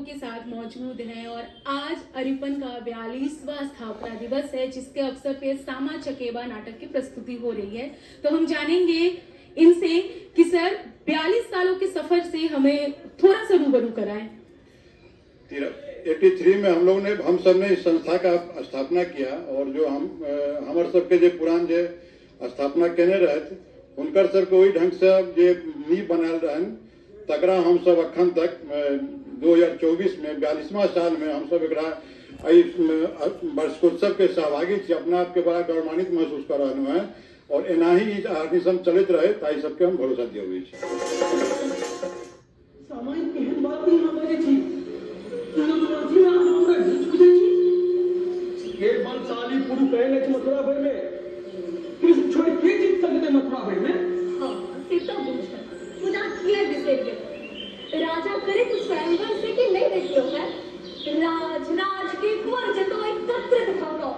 के साथ मौजूद हैं और आज अरिपन का 42वां स्थापना दिवस है, जिसके अवसर पे सामा चकेबा नाटक की प्रस्तुति हो रही है। तो हम जानेंगे इनसे कि सर 42 सालों के सफर से हमें थोड़ा सा रूबरू कराएं। 83 में हम सब ने इस संस्था का स्थापना किया और जो हमारे सबके जो पुरान जो स्थापना केने रहे उनकर सबके वही ढंग से जो नींव बनाल रहन तकरा हम सब अखन तक 2024 में 42वां साल में हम सब एक वर्षोत्सव के सहभागी थी। अपना आप के बड़ा गौरवान्वित महसूस कर रहे हैं और एना ही आदमी सब चलते रहे ताई सबके हम भरोसा दिए हुए सामाजिक एहन बात नहीं हम बजे छी जी में हमरा बुझे छी के बलशाली पुरु कहले छ मथुरा भर में कृष्ण छोड़ के जीत सकते मथुरा भर में। हां सीता बुझ मुदा किए बिसेर गए राजा करे तो स्वयंवर से कि नहीं देखियो है राज के कुंवर जतो एकत्रित होको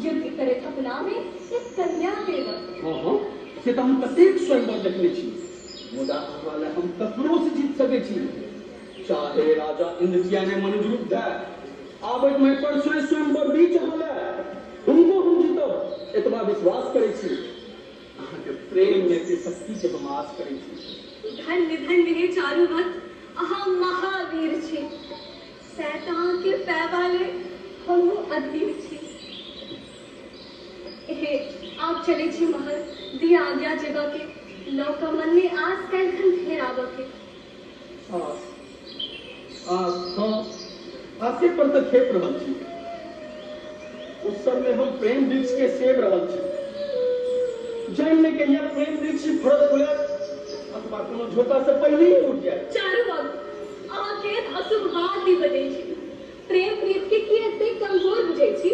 युद्ध करे सपना में एक कन्या केवल। हां से त हम कतेक स्वयंवर देखले छी मुदा वाला हम ककरो से जीत सके छी चाहे राजा इंद्रजिया ने मनुज है आबे मैं परसों स्वयंवर बीच हले उनको हम जीतब एतबा विश्वास करे छी के प्रेम में से शक्ति के बमास करे छी। धन्य धन्य हे चारु वक्त अहम महावीर छी शैतान के पैवाले हम अधीर छी। हे आप चले छी महल दिया आज्ञा जगह के लौका मन में आस कैलखन फेर आव के आसे पर तो खेप रहल छी उस समय हम प्रेम वृक्ष के सेब रहल छी जैन में कहिया प्रेम वृक्ष फरत खुले अथवा कोनो झोका से पहले ही उठ जाए। चारू वक्त आके अशुभ बात ही बजे छी प्रेम प्रीत के की एते कमजोर बुझे छी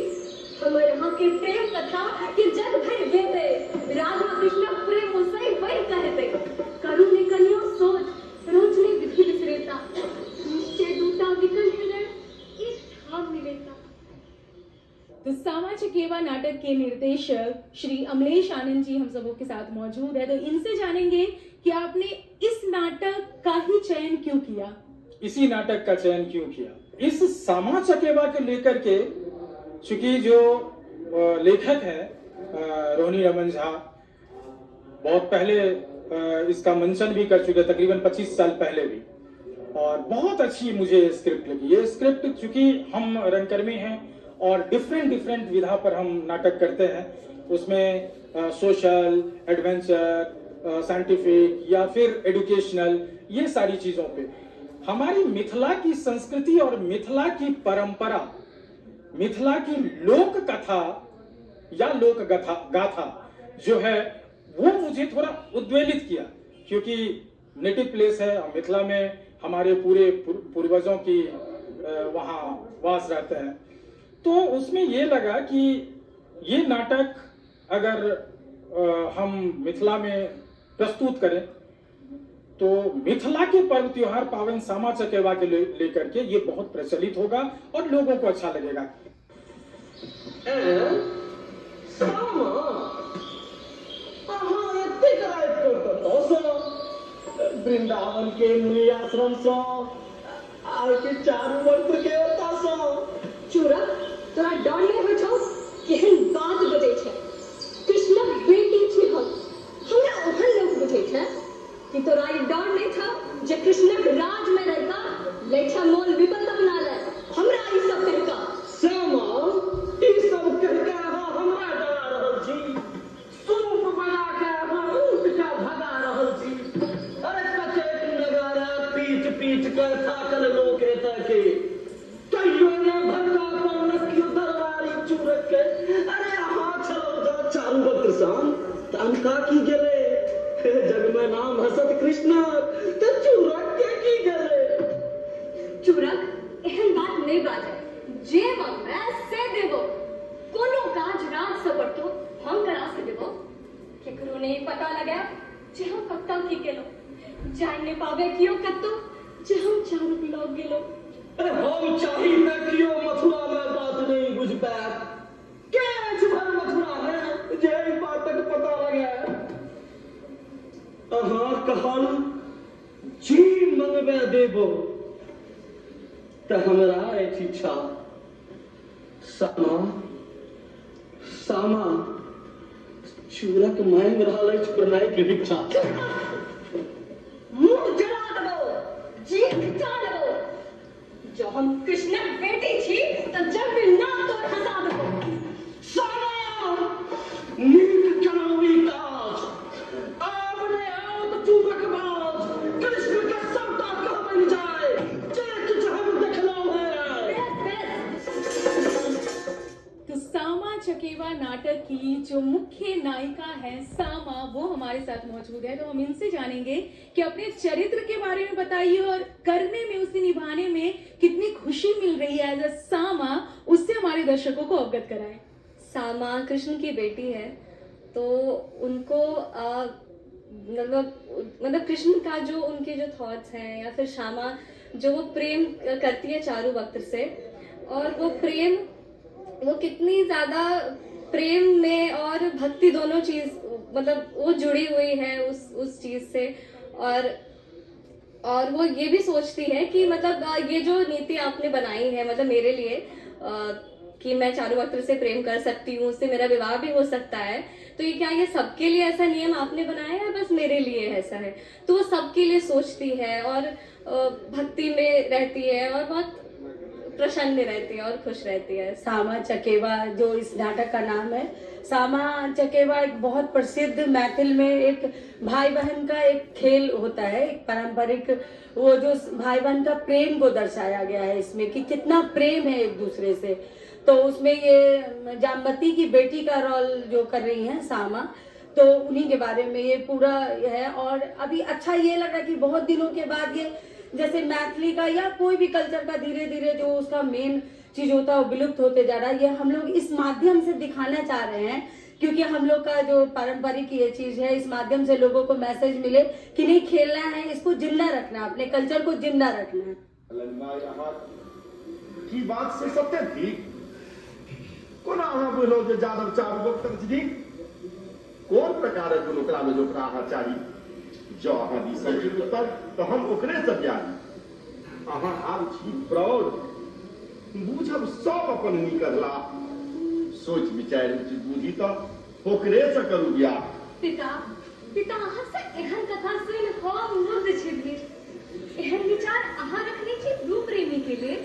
हमर यहाँ के प्रेम कथा के जग भर वेदे राधा कृष्ण प्रेम मुसई वही कहते करू ने कन्यो सोच रोज ने विधि विसरेता निश्चय दूता विकल हृदय एक ठाम मिलेता। तो सामा चकेबा नाटक के निर्देशक श्री अमलेश आनंद जी हम सबों के साथ मौजूद है। तो इनसे जानेंगे कि आपने इस नाटक का ही चयन क्यों किया, इसी नाटक का चयन क्यों किया। इस सामा चकेबा के लेकर के चूंकि जो लेखक है रोहिणी रमन झा बहुत पहले इसका मंचन भी कर चुके तकरीबन 25 साल पहले भी और बहुत अच्छी मुझे स्क्रिप्ट लगी। ये स्क्रिप्ट चूंकि हम रंगकर्मी हैं और डिफरेंट विधा पर हम नाटक करते हैं उसमें सोशल एडवेंचर साइंटिफिक या फिर एजुकेशनल ये सारी चीजों पे हमारी मिथिला की संस्कृति और मिथिला की परंपरा मिथिला की लोक कथा या लोक गाथा जो है वो मुझे थोड़ा उद्वेलित किया क्योंकि नेटिव प्लेस है मिथिला में हमारे पूरे पूर्वजों की वहाँ वास रहते हैं। तो उसमें ये लगा कि ये नाटक अगर हम मिथिला में प्रस्तुत करें तो मिथिला के पर्व त्योहार पावन सामा चकेबा के लेकर के ये बहुत प्रचलित होगा और लोगों को अच्छा लगेगा। वृंदावन के मुनि आश्रम से आके चारू वर्ष के होता सो चूरा तोरा डर नहीं हो छौ केहन बात बजे छै कृष्ण बेटी छी हम हमरा ओहन लोग बुझे छै कि तोरा ई डर नहीं था जे कृष्ण राज में रहता लेछा मोल विपत अपना ले हमरा ई सब कहका श्यामा ई सब कहका हमरा डरा रहल छी सूप बना के ऊँट का भगा रहल छी अरे कतेक नगारा पीट पीट कर थाकल लोग एता के कहियो न भगा पौन क्यों दरबारी चूरक के अरे हां चलो जा चारू वक्त शाम तमका की गेले जग में नाम हसत कृष्ण तो चूरक के की गेले चूरक एहन बात नहीं बाजे जे मैं से देबो कोनो काज राज से बढ़तो हम करा से देबो केकरो नहीं पता लगे जे हम कत्ता की गेलो जान ने पावे कियो कत्तो जे हम चारू लोग गेलो अरे हम चाही न कियो मथुरा में बात नहीं बुझ पाए के भर मथुरा में जे बात का पता लगे कहल जी मंगवे देबो तो हमरा एक इच्छा सामा सामा चूरक मांग रहा है बनाए के भिक्षा मुंह जला दो, जीभ चाट दो। जो हम कृष्ण बेटी थी तो जब भी नाक तो हंसा दो। सामा नीक चलावी काज आपने आप चूरक बाज कृष्ण का सबटा कह बन जाए जे कुछ हम देखना है। तो सामा चकेवा नाटक की जो मुख्य नायिका है सामा, वो हमारे साथ मौजूद है। तो हम इनसे जानेंगे कि अपने चरित्र के बारे में बताइए और करने में, उसे निभाने में कितनी खुशी मिल रही है एज अ सामा, उससे हमारे दर्शकों को अवगत कराएं। सामा कृष्ण की बेटी है, तो उनको मतलब कृष्ण का जो उनके जो थॉट्स हैं, या फिर श्यामा जो वो प्रेम करती है चारू वक्त से, और वो प्रेम वो कितनी ज़्यादा प्रेम में और भक्ति दोनों चीज़ मतलब वो जुड़ी हुई है उस चीज़ से। और वो ये भी सोचती है कि मतलब ये जो नीति आपने बनाई है मतलब मेरे लिए कि मैं चारू वक्त से प्रेम कर सकती हूँ, उससे मेरा विवाह भी हो सकता है, तो ये क्या ये सबके लिए ऐसा नियम आपने बनाया है बस मेरे लिए ऐसा है? तो वो सबके लिए सोचती है और भक्ति में रहती है और बहुत प्रसन्न रहती है और खुश रहती है। सामा चकेवा जो इस नाटक का नाम है, सामा चकेवा एक बहुत प्रसिद्ध मैथिल में एक भाई बहन का एक खेल होता है, एक पारंपरिक, वो जो भाई बहन का प्रेम को दर्शाया गया है इसमें कि कितना प्रेम है एक दूसरे से। तो उसमें ये जामवती की बेटी का रोल जो कर रही हैं सामा, तो उन्हीं के बारे में ये पूरा है। और अभी अच्छा ये लग रहा है कि बहुत दिनों के बाद ये जैसे मैथिली का या कोई भी कल्चर का धीरे धीरे जो उसका मेन चीज होता है वो विलुप्त होते जा रहा है। ये हम लोग इस माध्यम से दिखाना चाह रहे हैं क्योंकि हम लोग का जो पारंपरिक ये चीज है, इस माध्यम से लोगों को मैसेज मिले कि नहीं खेलना है, इसको जिंदा रखना है, अपने कल्चर को जिंदा रखना है। की बात से सत्य थी कोना अहाँ बोलो जे जादव चारू वक्त जी कोन प्रकार के ओकरा में जो अहाँ चाही जो अहाँ दी सही उत्तर तो हम ओकरे से जानी। अहाँ आब छी प्रौढ़ बुझब सब अपन निकलला सोच विचार बुझी तो ओकरे से करू बियाह। पिता पिता अहाँ से एहन कथा सुनि हम मुग्ध छी। एहन विचार अहाँ रखने छी दू प्रेमी के लिए,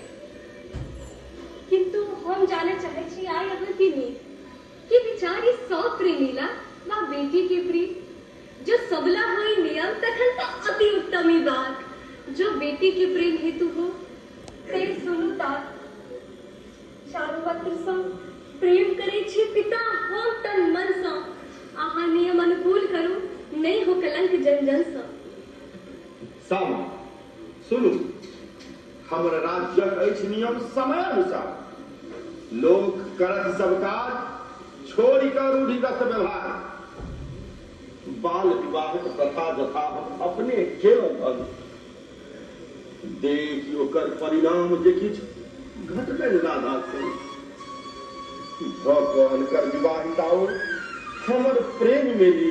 किंतु हम जाने चाहे छी आइ अहाँ की नी कि विचार ई सब प्रेमीला वा बेटी के प्रीत जो सबला होई नियम तखन तो अति उत्तम ही बात जो बेटी के प्रेम हेतु हो से सुनु तात चारू वक्त संग प्रेम करे छी पिता हम तन मन सँ अहाँ नियम अनुकूल करू नहीं हो कलंक जन जन सँ। सामा सुनू हमर राज्य अछि नियम समय अनुसार लोक करत सब काज छोड़ी कर रूढ़िगत व्यवहार बाल विवाह प्रथा जथा हम अपने केवल देखी ओकर परिणाम जे किछु घटलै राधा से भगवान कर विवाहिता हमर प्रेम में भी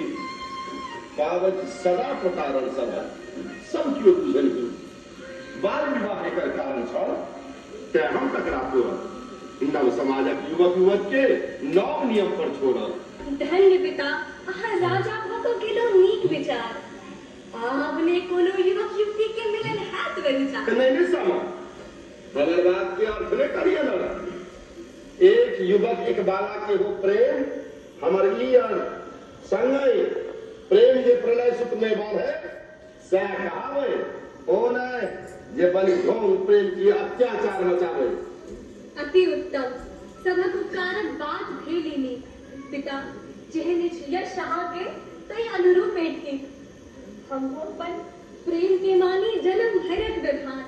पावत सदा प्रतारण सब क्यों बुझल बाल विवाह एकर कारण छल ते हम तकरा पूरा नव समाजक युवक युवक के नव नियम पर छोड़ल। धन्य पिता अहाँ राजा भ तो गेलो नीक विचार आपने कोनो युवक युवती के मिलन हाथ बनी जा नहीं सामा हमर बात के अर्थ में करिए ना एक युवक एक बाला के हो प्रेम हमर ई संगई प्रेम जे प्रलय सुख में बढ़े से कहावे ओ नहीं जे बलि ढोंग प्रेम की अत्याचार मचावे। अति उत्तम सबक उपकारक बात भेलिनी पिता जेहने यश अहाँ के तै अनुरूप थी हम अपन प्रेम के मानी जन्म भरक व्यवहार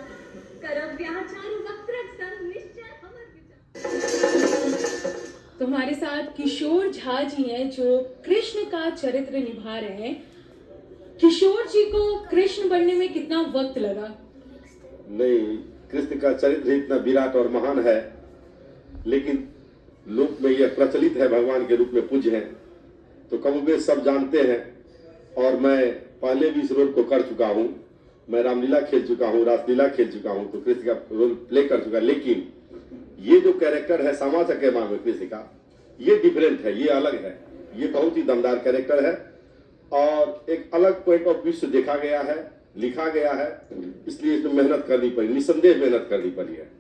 करब ब्याह चारू वक्त्रक संग निश्चय हमर विचार। तुम्हारे साथ किशोर झा जी हैं जो कृष्ण का चरित्र निभा रहे हैं। किशोर जी को कृष्ण बनने में कितना वक्त लगा? नहीं कृष्ण का चरित्र इतना विराट और महान है लेकिन लोक में यह प्रचलित है भगवान के रूप में पूज्य हैं तो कम वे सब जानते हैं और मैं पहले भी इस रोल को कर चुका हूँ मैं रामलीला खेल चुका हूँ, रासलीला खेल चुका हूँ, तो कृष्ण का रोल प्ले कर चुका, लेकिन ये जो कैरेक्टर है सामा चकेबा में कृष्ण का, ये डिफरेंट है, ये अलग है, ये बहुत ही दमदार कैरेक्टर है और एक अलग पॉइंट ऑफ व्यू से देखा गया है, लिखा गया है, इसलिए इसमें मेहनत करनी पड़ी, निसंदेह मेहनत करनी पड़ी है।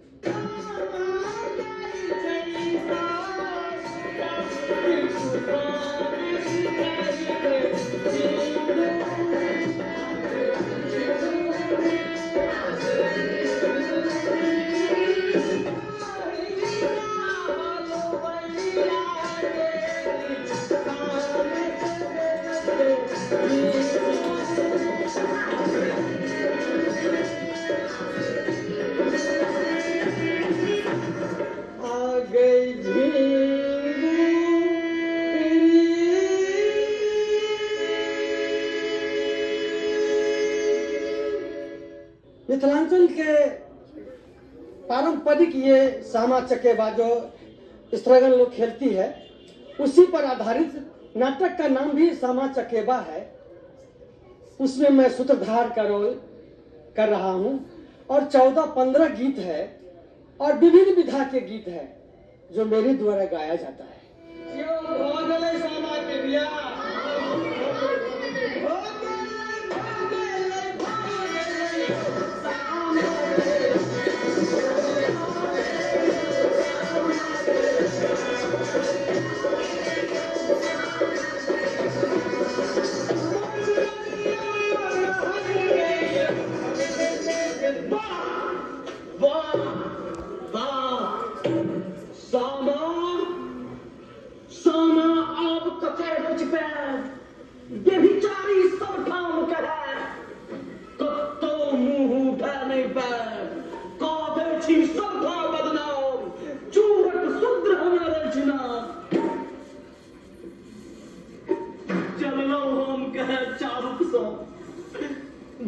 मिथिलांचल के पारंपरिक ये सामा चकेबा जो स्त्रगन लोग खेलती है, उसी पर आधारित नाटक का नाम भी सामा चकेबा है। उसमें मैं सूत्रधार का रोल कर रहा हूँ और 14-15 गीत है और विभिन्न विधा के गीत है जो मेरे द्वारा गाया जाता है।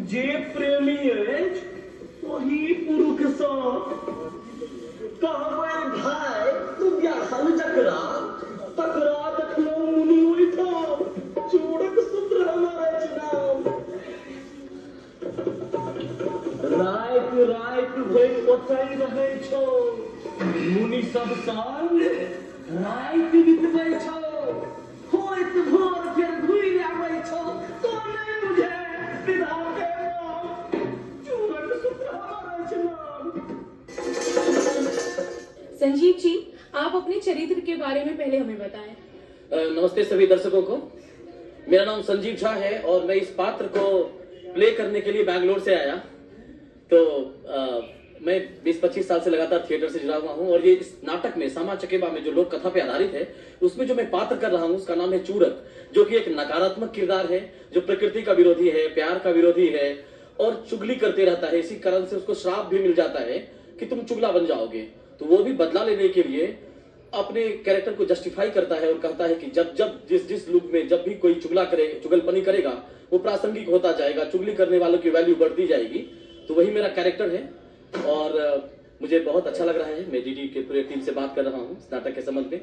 जे प्रेमी अछि वही पुरुष सा कहबै भाई तू ब्याहल जकरा तकरा देखलो मुनि उठो चूड़क सूत्र हमारे नाम राइत भरि ओतै रहै छौ मुनि सब संग राइत बितबै छौ होइत भोर फेर घुरि आबै छौ तो नहि बुझे विधा के चूड़क सूत्र हमारे नाम। संजीव जी, आप अपने चरित्र के बारे में पहले हमें बताएं। नमस्ते सभी दर्शकों को, मेरा नाम संजीव झा है और मैं इस पात्र को प्ले करने के लिए बैंगलोर से आया। तो मैं 20-25 साल से लगातार थिएटर से जुड़ा हुआ हूँ और ये इस नाटक में सामा चकेबा में जो लोक कथा पे आधारित है, उसमें जो मैं पात्र कर रहा हूँ उसका नाम है चूड़क, जो कि एक नकारात्मक किरदार है, जो प्रकृति का विरोधी है, प्यार का विरोधी है और चुगली करते रहता है। इसी कारण से उसको श्राप भी मिल जाता है कि तुम चुगला बन जाओगे। तो वो भी बदला लेने के लिए अपने कैरेक्टर को जस्टिफाई करता है और कहता है कि जब जिस लुक में जब भी कोई चुगलपनी करेगा वो प्रासंगिक होता जाएगा, चुगली करने वालों की वैल्यू बढ़ती जाएगी। तो वही मेरा कैरेक्टर है और मुझे बहुत अच्छा लग रहा है। मैं डीडी के पूरे टीम से बात कर रहा हूँ इस नाटक के संबंध में।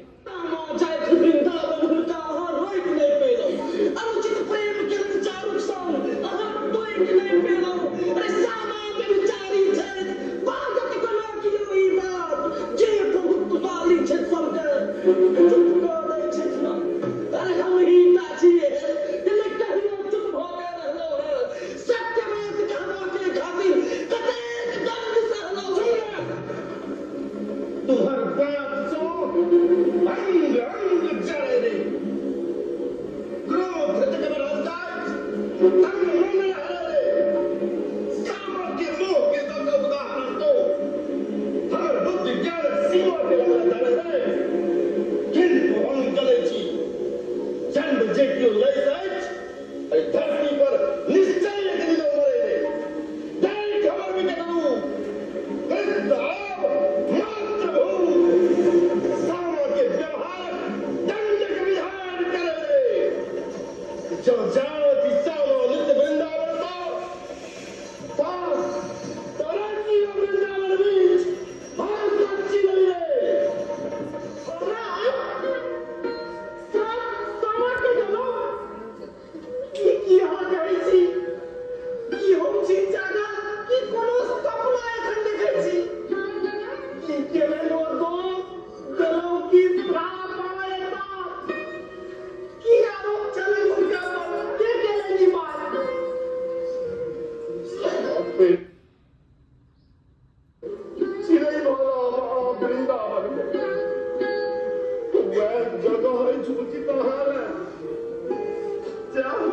जो जाति सामो नित्य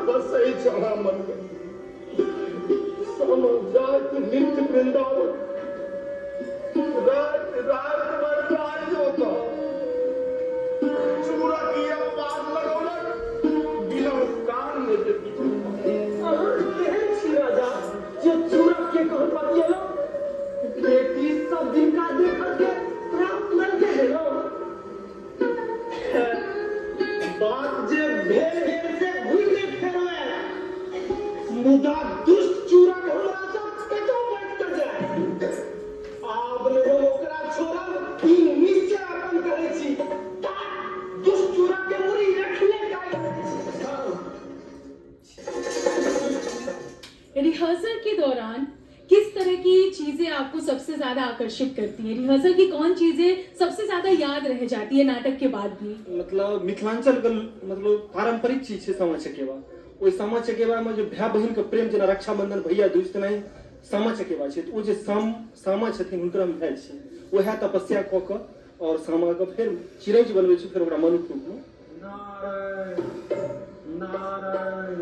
बस ही चढ़ा मन में जात नित्य वृंदावन रात रात भर राज होता चूड़ा किया पार लगोलक बिना कान में देती राजा जो चूरक के कहल बतियलो बेटी सब दिन का देखल के प्राप्त मन के हेलो बात जे भेल भेल से भूल फेरवे मुदा दुष्ट चूरक हमरा सब कतो बैठ कर जाए आब ले ओकरा छोड़ब की निश्चय अपन करै छी ता दुष्ट चूरक के मुरी रखले रिहर्सल के दौरान किस तरह की चीजें आपको सबसे ज्यादा आकर्षित करती हैं? रिहर्सल की कौन चीजें सबसे ज्यादा याद रह जाती है नाटक के बाद भी? मतलब मिथिलांचल का मतलब पारंपरिक चीज है सामा चकेवा। ओई सामा चकेवा में जो भाई बहन के प्रेम जना रक्षाबंधन भैया दूज नहीं सामा चकेवा छै तो जे सामा छथिन हुनकर हम भाई छी वह तपस्या क के और सामा के फिर चिरंज बनबै छै फिर ओकरा मनुष्य रूप में नारायण नारायण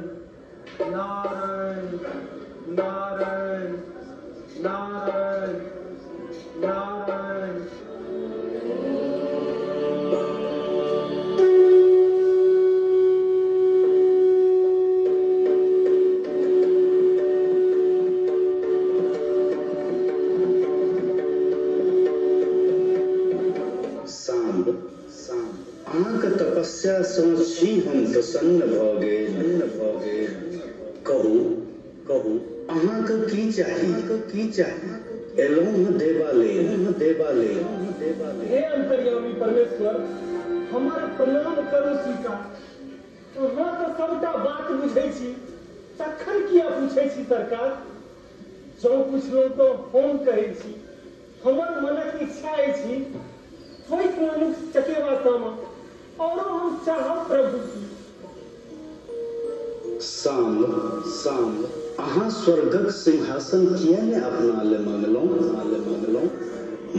नारायण नारायण नारायण नारायण अहाँके तपस्या सँ छी हम प्रसन्न भऽ गेल कहू कहू अहाँके की चाही एलहुँ देवा ले हे अंतर्यामी परमेश्वर हमर प्रणाम करू स्वीकार अहाँ तऽ सबटा बात बुझै छी तखन किया पूछै छी सरकार जँ पुछलहुँ तऽ हम कहै छी हमर मनक इच्छा अछि होइत मनुष्य चकेवा सामा औरो हम चाहब प्रभु की साम अहाँ स्वर्गक सिंहासन किया ने अपना ले मंगलौं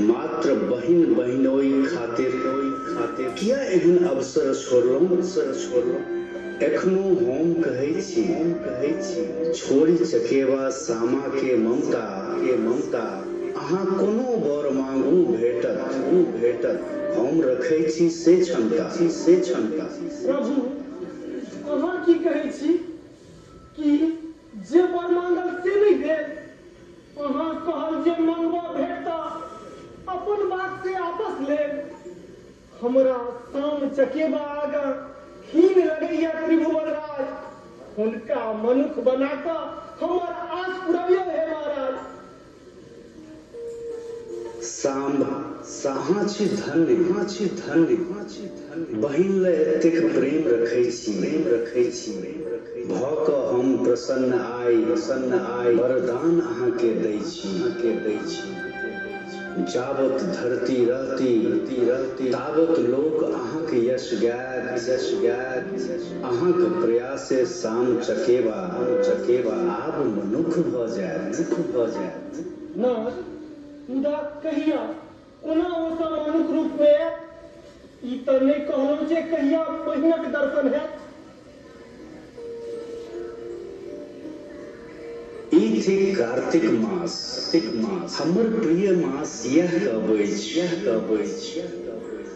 मात्र बहिन बहिनोई खातिर किया एहन अवसर छोड़लौं एखनो हम कहै छी छोड़ी चकेवा सामा के ममता अहाँ कोनो बर मांगू भेटत हम रखै छी से क्षमता प्रभु अहाँ की कहै छी कि जे बर मांगल से नहीं भेल अहाँ कहल जे मंगवा भेटता अपन बात से आपस ले हमरा साम चकेवा आगा हीन लगैया त्रिभुवन राज हुनका मनुख बनाकर हमर आस पुरबियो है महाराज अहाँ छी धन्य बहिन ले एतेक प्रेम रखै छी भऽ कऽ हम प्रसन्न आइ वरदान अहाँके दै छी जाबत धरती रहती ताबत लोक अहाँके यश गायत अहाँके प्रयासे साम चकेवा आब मनुख भऽ जायत ना मुदा कहिया कोना ओ सब मनुष्य रूप में ई तो नहीं कहलहुँ जे कहिया बहिनक दर्शन है ई थिक कार्तिक मास हमर प्रिय मास यह कबै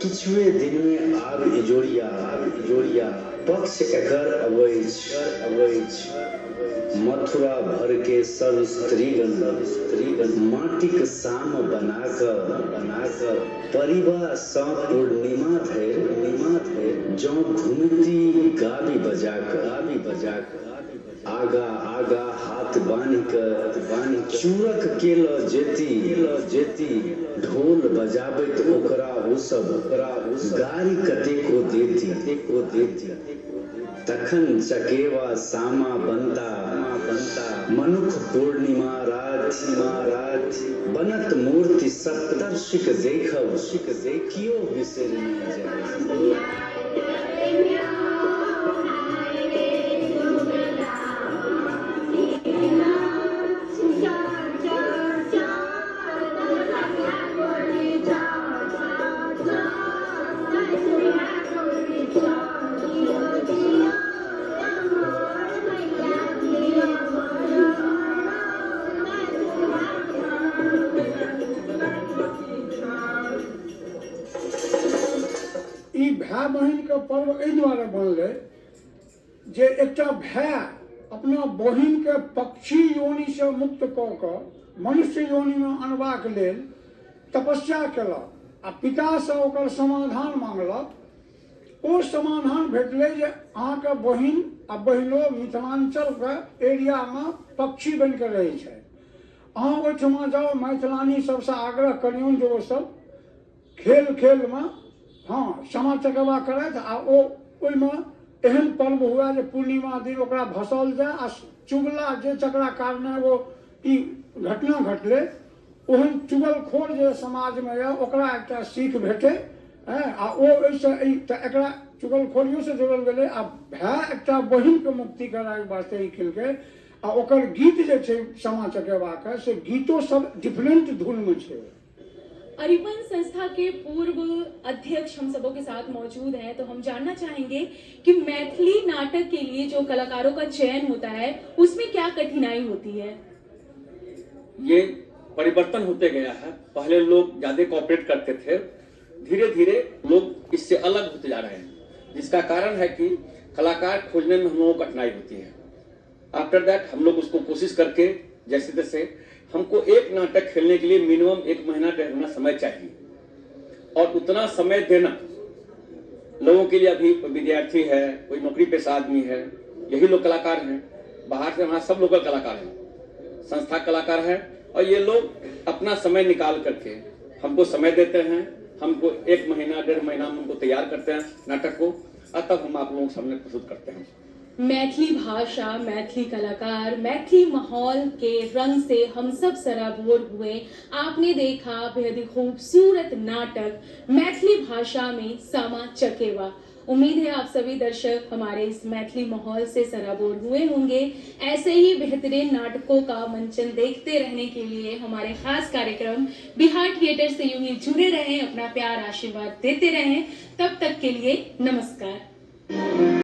किछुए दिन में आब इजोरिया पक्ष एकर अबै मथुरा भर के सब स्त्रीगण माटिक साम बनाकर परिवार सँ पूर्णिमा धरि जौ घुमती गाबी बजाकर आगा हाथ बान्हि के चूरक के ल जेती ढोल बजाबैत ओकरा ओ सब गारी कतेको देती तखन चकेवा सामा बनता मनुख पूर्णिमा राति बनत मूर्ति सप्तर्षिक देखब कियो बिसरि नहि जाय बहन के पर्व एहि दुआरे बनलै जे एकटा भाई अपना बहिन के पक्षी योनि से मुक्त कऽ कऽ मनुष्य योनि में अनबाक लेल तपस्या केलक आ पिता से ओकर समाधान मांगलक। ओ समाधान भेटलै जे अहाँके बहिन आ बहिनो मिथिलांचल के एरिया में पक्षी बन के रहै छै। अहाँ ओहिठमा जाओ, मैथिलानी सबसे आग्रह करियौन जे ओ सब खेल खेल में हाँ सामा चकेबा करथि आ ओहिमे एहन पर्व हुआ जे पूर्णिमा दिन ओकरा भसल जाए आ चुगला जे जकरा कारणे ओ ई घटना घटलै ओहन चुगलखोर जे समाज में यऽ ओकरा एकटा सीख भेटै आ ओ एहिसँ एकरा चुगलखोरियो से जोड़ल गेलै आ भाई एकटा बहिन के मुक्ति कराबै वास्ते ई केलकै। आ ओकर गीत जे छै सामा चकेबा के से गीतो सब डिफरेंट धुन में छै। अरिपन संस्था के पूर्व अध्यक्ष हम सबों के साथ मौजूद हैं, तो हम जानना चाहेंगे कि मैथिली नाटक के लिए जो कलाकारों का चयन होता है उसमें क्या कठिनाई होती है? ये परिवर्तन होते गया है। पहले लोग ज्यादा कॉपरेट करते थे, धीरे धीरे लोग इससे अलग होते जा रहे हैं, जिसका कारण है कि कलाकार खोजने में हम लोगों को कठिनाई होती है। आफ्टर दैट हम लोग उसको कोशिश करके जैसे तैसे, हमको एक नाटक खेलने के लिए मिनिमम 1 महीना 1.5 महीना समय चाहिए और उतना समय देना लोगों के लिए, अभी विद्यार्थी है, कोई नौकरी पेशा आदमी है, यही लोग कलाकार हैं। बाहर से हमारा सब लोकल कलाकार हैं, संस्था कलाकार है और ये लोग अपना समय निकाल करके हमको समय देते हैं। हमको 1 महीना 1.5 महीना में उनको तैयार करते हैं नाटक को और तब हम आप लोगों के सामने प्रस्तुत करते हैं। मैथिली भाषा, मैथिली कलाकार, मैथिली माहौल के रंग से हम सब सराबोर हुए। आपने देखा बेहद ही खूबसूरत नाटक मैथिली भाषा में सामा चकेवा। उम्मीद है आप सभी दर्शक हमारे इस मैथिली माहौल से सराबोर हुए होंगे। ऐसे ही बेहतरीन नाटकों का मंचन देखते रहने के लिए हमारे खास कार्यक्रम बिहार थिएटर से यूं ही जुड़े रहें, अपना प्यार आशीर्वाद देते रहें। तब तक के लिए नमस्कार।